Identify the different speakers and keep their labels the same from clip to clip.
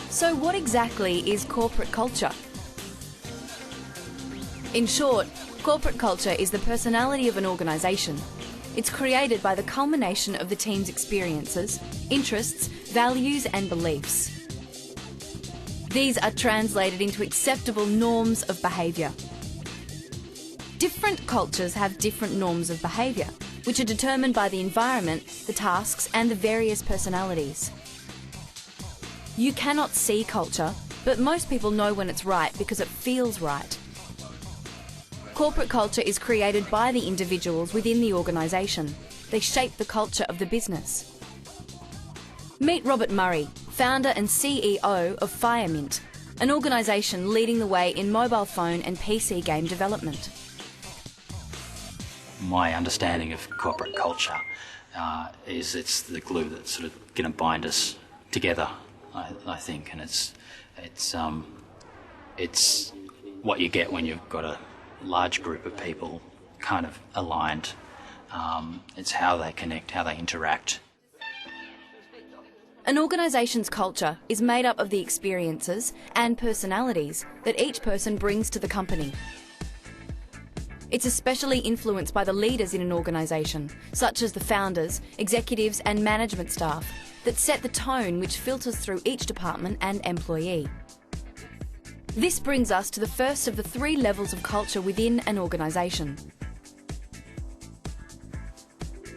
Speaker 1: So what exactly is corporate culture? In short, corporate culture is the personality of an organisation. It's created by the culmination of the team's experiences, interests, values and beliefs. These are translated into acceptable norms of behaviour. Different cultures have different norms of behaviour, which are determined by the environment, the tasks and the various personalities. You cannot see culture, but most people know when it's right because it feels right. Corporate culture is created by the individuals within the organisation. They shape the culture of the business. Meet Robert Murray, founder and CEO of Firemint, an organisation leading the way in mobile phone and PC game development.
Speaker 2: My understanding of corporate culture is it's the glue that's sort of going to bind us together, I think, and it's what you get when you've got a large group of people kind of aligned. It's how they connect, how they interact.
Speaker 1: An organisation's culture is made up of the experiences and personalities that each person brings to the company. It's especially influenced by the leaders in an organisation, such as the founders, executives and management staff, that set the tone which filters through each department and employee. This brings us to the first of the 3 levels of culture within an organisation.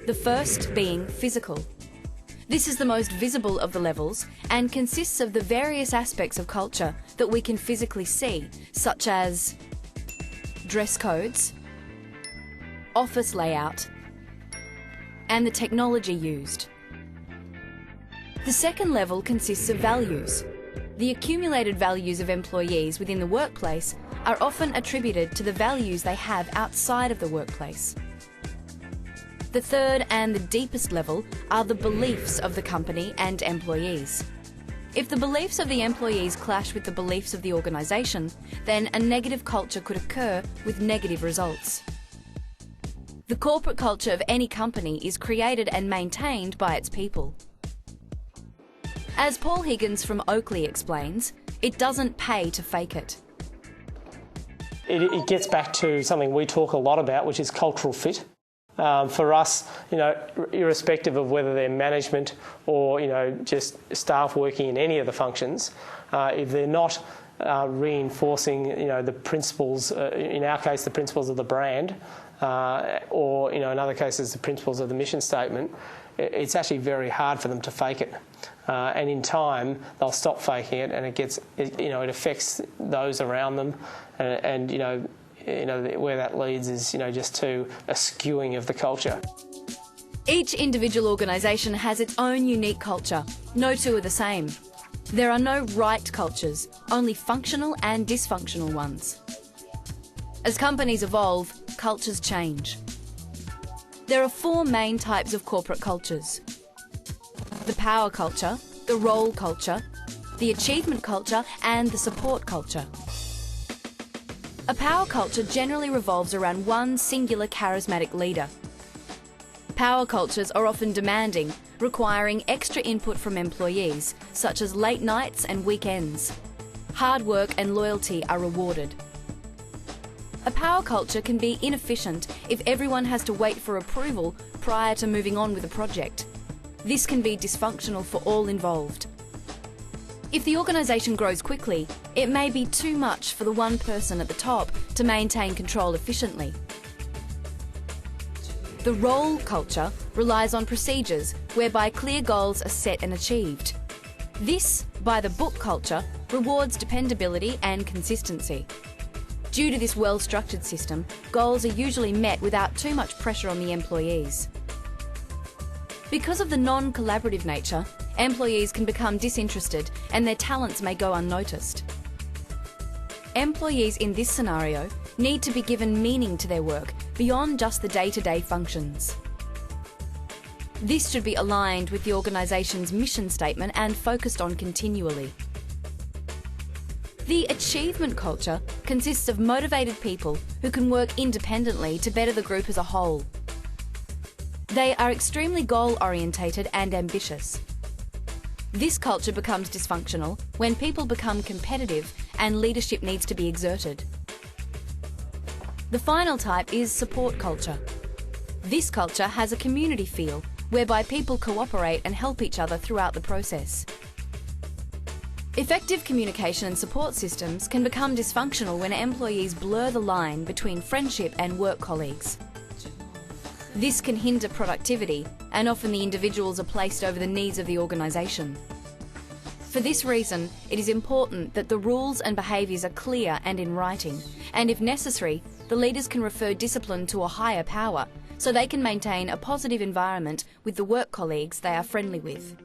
Speaker 1: The first being physical. This is the most visible of the levels and consists of the various aspects of culture that we can physically see, such as dress codes, office layout, and the technology used. The second level consists of values. The accumulated values of employees within the workplace are often attributed to the values they have outside of the workplace. The third and the deepest level are the beliefs of the company and employees. If the beliefs of the employees clash with the beliefs of the organisation, then a negative culture could occur with negative results. The corporate culture of any company is created and maintained by its people. As Paul Higgins from Oakley explains, it doesn't pay to fake it.
Speaker 3: It gets back to something we talk a lot about, which is cultural fit. For us, irrespective of whether they're management or, just staff working in any of the functions, if they're not reinforcing, the principles, in our case, the principles of the brand, or, in other cases, the principles of the mission statement, it's actually very hard for them to fake it. And in time, they'll stop faking it, and it affects those around them, and where that leads is, just to a skewing of the culture.
Speaker 1: Each individual organisation has its own unique culture. No two are the same. There are no right cultures, only functional and dysfunctional ones. As companies evolve, cultures change. There are 4 main types of corporate cultures: the power culture, the role culture, the achievement culture and the support culture. A power culture generally revolves around one singular charismatic leader. Power cultures are often demanding, requiring extra input from employees, such as late nights and weekends. Hard work and loyalty are rewarded. A power culture can be inefficient if everyone has to wait for approval prior to moving on with a project. This can be dysfunctional for all involved. If the organisation grows quickly, it may be too much for the one person at the top to maintain control efficiently. The role culture relies on procedures whereby clear goals are set and achieved. This, by the book culture, rewards dependability and consistency. Due to this well-structured system, goals are usually met without too much pressure on the employees. Because of the non-collaborative nature, employees can become disinterested and their talents may go unnoticed. Employees in this scenario need to be given meaning to their work beyond just the day-to-day functions. This should be aligned with the organisation's mission statement and focused on continually. The achievement culture consists of motivated people who can work independently to better the group as a whole. They are extremely goal-orientated and ambitious. This culture becomes dysfunctional when people become competitive and leadership needs to be exerted. The final type is support culture. This culture has a community feel, whereby people cooperate and help each other throughout the process. Effective communication and support systems can become dysfunctional when employees blur the line between friendship and work colleagues. This can hinder productivity, and often the individuals are placed over the needs of the organisation. For this reason, it is important that the rules and behaviours are clear and in writing, and if necessary, the leaders can refer discipline to a higher power, so they can maintain a positive environment with the work colleagues they are friendly with.